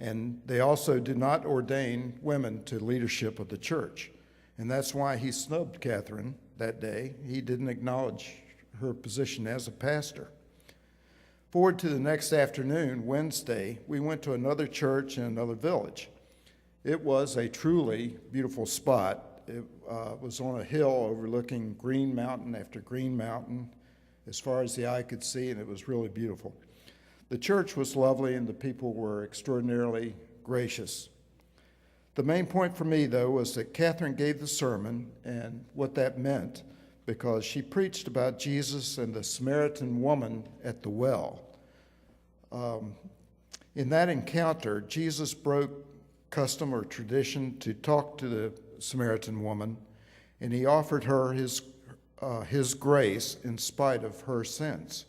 And they also did not ordain women to leadership of the church. And that's why he snubbed Catherine that day. He didn't acknowledge her position as a pastor. Forward to the next afternoon, Wednesday, we went to another church in another village. It was a truly beautiful spot. It was on a hill overlooking green mountain after green mountain as far as the eye could see, and it was really beautiful. The church was lovely, and the people were extraordinarily gracious. The main point for me, though, was that Catherine gave the sermon and what that meant, because she preached about Jesus and the Samaritan woman at the well. In that encounter, Jesus broke custom or tradition to talk to the Samaritan woman, and he offered her his grace in spite of her sins.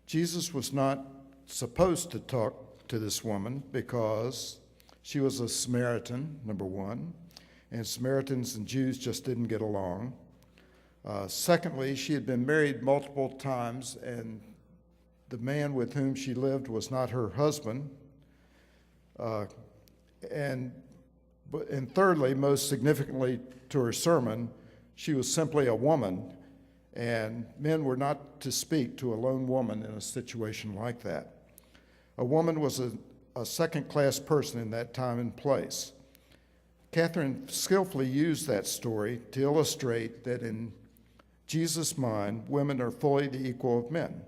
Jesus was not supposed to talk to this woman because she was a Samaritan, number one, and Samaritans and Jews just didn't get along. Secondly, she had been married multiple times, and the man with whom she lived was not her husband. And thirdly, most significantly to her sermon, she was simply a woman, and men were not to speak to a lone woman in a situation like that. A woman was a second-class person in that time and place. Catherine skillfully used that story to illustrate that in Jesus' mind, women are fully the equal of men.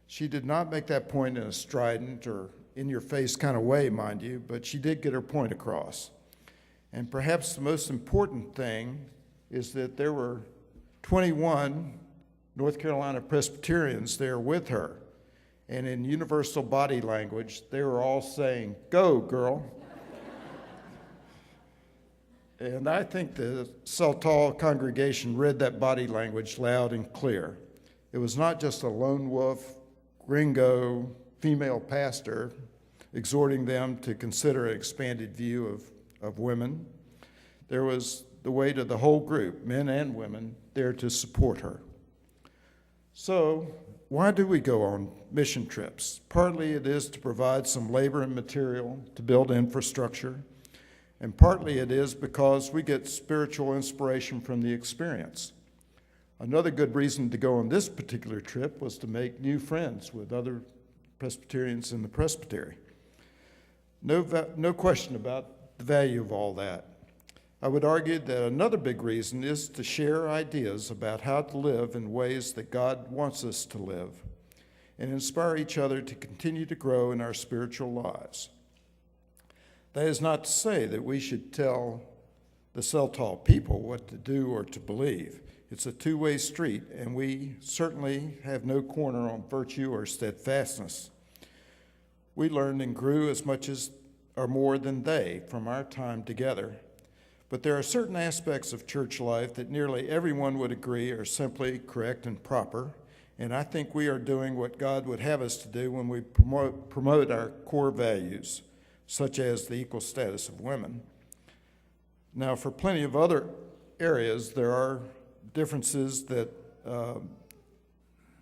She did not make that point in a strident or in-your-face kind of way, mind you, but she did get her point across. And perhaps the most important thing is that there were 21 North Carolina Presbyterians there with her. And in universal body language, they were all saying, "Go, girl." And I think the Saltall congregation read that body language loud and clear. It was not just a lone wolf, gringo, female pastor exhorting them to consider an expanded view of women. There was the weight of the whole group, men and women, there to support her. So, why do we go on mission trips? Partly it is to provide some labor and material to build infrastructure, and partly it is because we get spiritual inspiration from the experience. Another good reason to go on this particular trip was to make new friends with other Presbyterians in the presbytery. No question about the value of all that. I would argue that another big reason is to share ideas about how to live in ways that God wants us to live and inspire each other to continue to grow in our spiritual lives. That is not to say that we should tell the Saltall people what to do or to believe. It's a two-way street, and we certainly have no corner on virtue or steadfastness. We learned and grew as much as or more than they from our time together. But there are certain aspects of church life that nearly everyone would agree are simply correct and proper, and I think we are doing what God would have us to do when we promote our core values, such as the equal status of women. Now, for plenty of other areas, there are differences that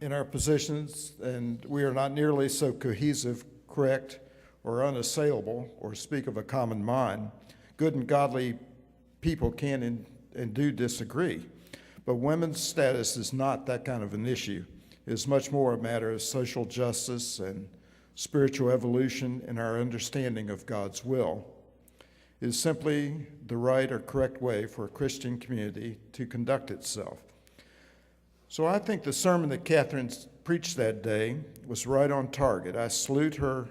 in our positions, and we are not nearly so cohesive, correct, or unassailable, or speak of a common mind. Good and godly people can and do disagree, but women's status is not that kind of an issue. It is much more a matter of social justice and spiritual evolution and our understanding of God's will. It is simply the right or correct way for a Christian community to conduct itself. So I think the sermon that Catherine preached that day was right on target. I salute her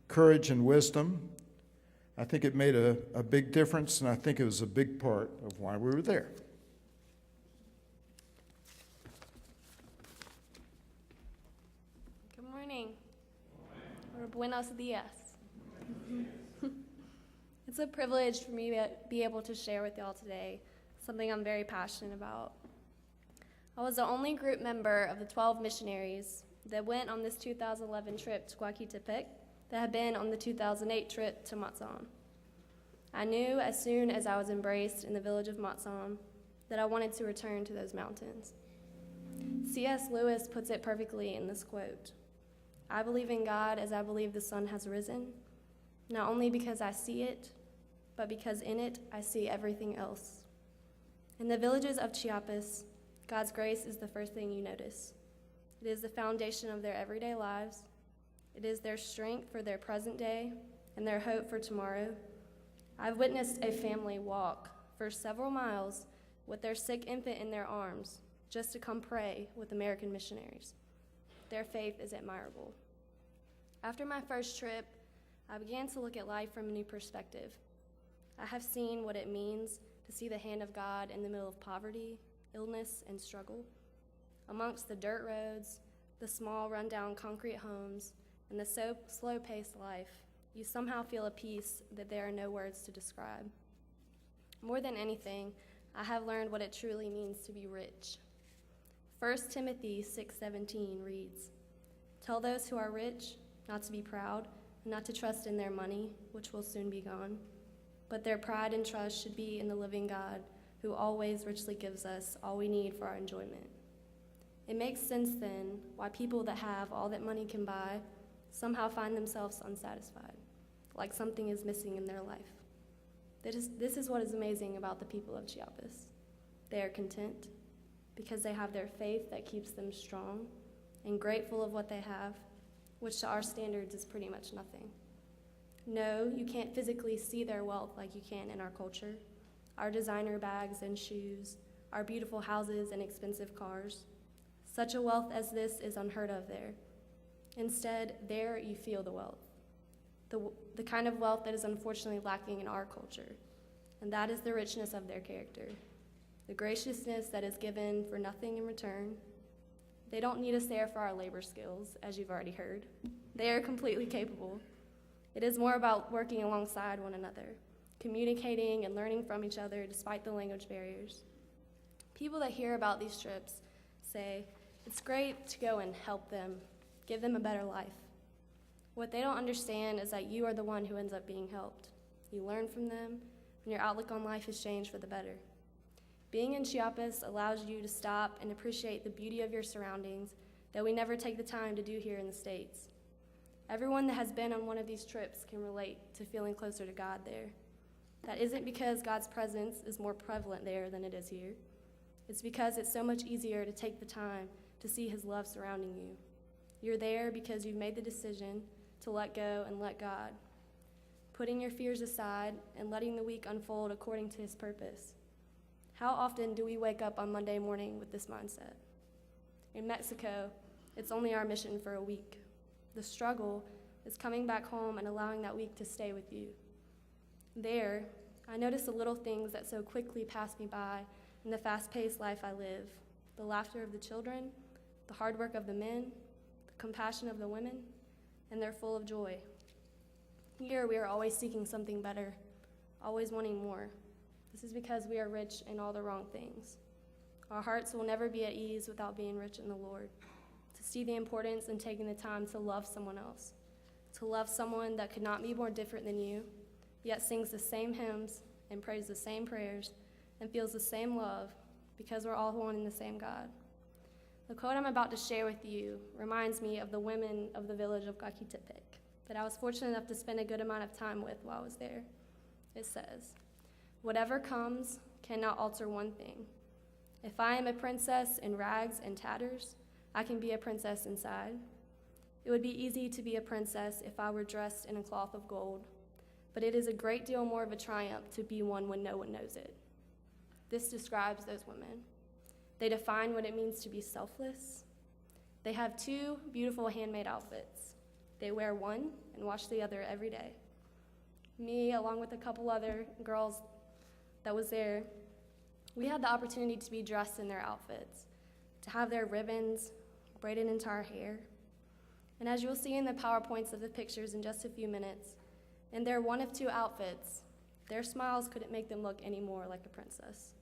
courage and wisdom. I think it made a big difference, and I think it was a big part of why we were there. Good morning. Or buenos dias. It's a privilege for me to be able to share with y'all today something I'm very passionate about. I was the only group member of the 12 missionaries that went on this 2011 trip to Coaquitepec that had been on the 2008 trip to Matzon. I knew as soon as I was embraced in the village of Matzon that I wanted to return to those mountains. C.S. Lewis puts it perfectly in this quote: "I believe in God as I believe the sun has risen, not only because I see it, but because in it I see everything else. In the villages of Chiapas, God's grace is the first thing you notice. It is the foundation of their everyday lives. It is their strength for their present day and their hope for tomorrow. I've witnessed a family walk for several miles with their sick infant in their arms just to come pray with American missionaries. Their faith is admirable. After my first trip, I began to look at life from a new perspective. I have seen what it means to see the hand of God in the middle of poverty, illness, and struggle. Amongst the dirt roads, the small rundown concrete homes, and the slow-paced life, you somehow feel a peace that there are no words to describe. More than anything, I have learned what it truly means to be rich. 1 Timothy 6:17 reads, "Tell those who are rich not to be proud, and not to trust in their money, which will soon be gone, but their pride and trust should be in the living God, who always richly gives us all we need for our enjoyment." It makes sense then why people that have all that money can buy somehow find themselves unsatisfied, like something is missing in their life. This is what is amazing about the people of Chiapas. They are content because they have their faith that keeps them strong and grateful of what they have, which to our standards is pretty much nothing. No, you can't physically see their wealth like you can in our culture. Our designer bags and shoes, our beautiful houses and expensive cars. Such a wealth as this is unheard of there. Instead, there you feel the wealth. The kind of wealth that is unfortunately lacking in our culture, and that is the richness of their character, the graciousness that is given for nothing in return. They don't need us there for our labor skills, as you've already heard. They are completely capable. It is more about working alongside one another, communicating and learning from each other despite the language barriers. People that hear about these trips say, it's great to go and help them, give them a better life. What they don't understand is that you are the one who ends up being helped. You learn from them, and your outlook on life is changed for the better. Being in Chiapas allows you to stop and appreciate the beauty of your surroundings that we never take the time to do here in the States. Everyone that has been on one of these trips can relate to feeling closer to God there. That isn't because God's presence is more prevalent there than it is here. It's because it's so much easier to take the time to see His love surrounding you. You're there because you've made the decision to let go and let God, putting your fears aside and letting the week unfold according to His purpose. How often do we wake up on Monday morning with this mindset? In Mexico, it's only our mission for a week. The struggle is coming back home and allowing that week to stay with you. There, I notice the little things that so quickly pass me by in the fast-paced life I live, the laughter of the children, the hard work of the men, the compassion of the women, and they're full of joy. Here, we are always seeking something better, always wanting more. This is because we are rich in all the wrong things. Our hearts will never be at ease without being rich in the Lord. To see the importance in taking the time to love someone else, to love someone that could not be more different than you, yet sings the same hymns and prays the same prayers and feels the same love because we're all one in the same God. The quote I'm about to share with you reminds me of the women of the village of Coquitepec that I was fortunate enough to spend a good amount of time with while I was there. It says, "Whatever comes cannot alter one thing. If I am a princess in rags and tatters, I can be a princess inside. It would be easy to be a princess if I were dressed in a cloth of gold, but it is a great deal more of a triumph to be one when no one knows it." This describes those women. They define what it means to be selfless. They have two beautiful handmade outfits. They wear one and wash the other every day. Me, along with a couple other girls that was there, we had the opportunity to be dressed in their outfits, to have their ribbons braided into our hair. And as you'll see in the PowerPoints of the pictures in just a few minutes, in their one of two outfits, their smiles couldn't make them look any more like a princess.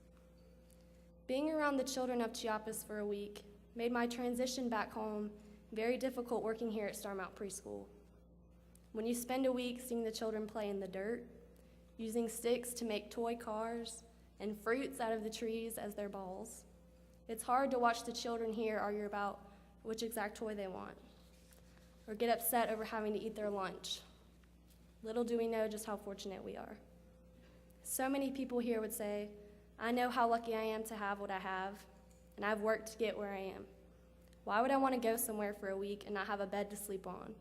Being around the children of Chiapas for a week made my transition back home very difficult working here at Starmount Preschool. When you spend a week seeing the children play in the dirt, using sticks to make toy cars and fruits out of the trees as their balls, it's hard to watch the children here argue about which exact toy they want, or get upset over having to eat their lunch. Little do we know just how fortunate we are. So many people here would say, I know how lucky I am to have what I have, and I've worked to get where I am. Why would I want to go somewhere for a week and not have a bed to sleep on,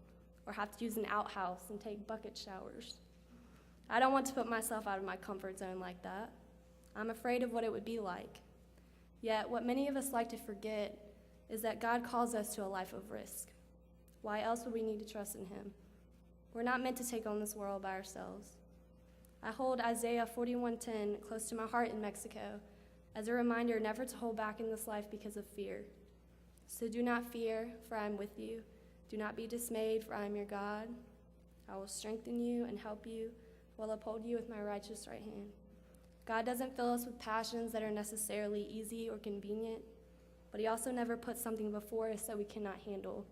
or have to use an outhouse and take bucket showers? I don't want to put myself out of my comfort zone like that. I'm afraid of what it would be like. Yet, what many of us like to forget is that God calls us to a life of risk. Why else would we need to trust in Him? We're not meant to take on this world by ourselves. I hold Isaiah 41:10 close to my heart in Mexico as a reminder never to hold back in this life because of fear. So do not fear, for I am with you. Do not be dismayed, for I am your God. I will strengthen you and help you, will uphold you with my righteous right hand. God doesn't fill us with passions that are necessarily easy or convenient, but He also never puts something before us that we cannot handle.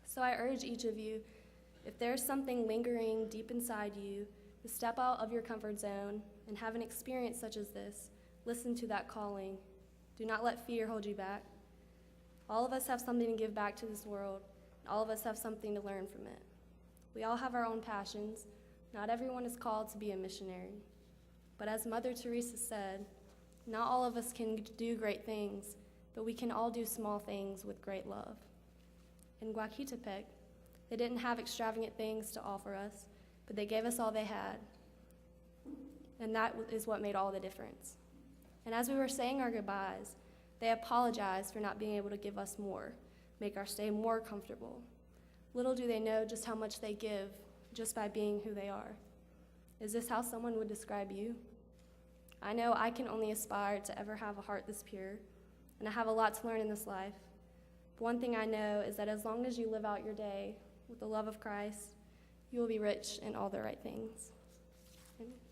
So I urge each of you, if there's something lingering deep inside you, to step out of your comfort zone and have an experience such as this. Listen to that calling. Do not let fear hold you back. All of us have something to give back to this world, and all of us have something to learn from it. We all have our own passions. Not everyone is called to be a missionary. But as Mother Teresa said, not all of us can do great things, but we can all do small things with great love. In Guaquitepec, they didn't have extravagant things to offer us, but they gave us all they had. And that is what made all the difference. And as we were saying our goodbyes, they apologized for not being able to give us more, make our stay more comfortable. Little do they know just how much they give just by being who they are. Is this how someone would describe you? I know I can only aspire to ever have a heart this pure, and I have a lot to learn in this life. But one thing I know is that as long as you live out your day with the love of Christ, you will be rich in all the right things. Amen.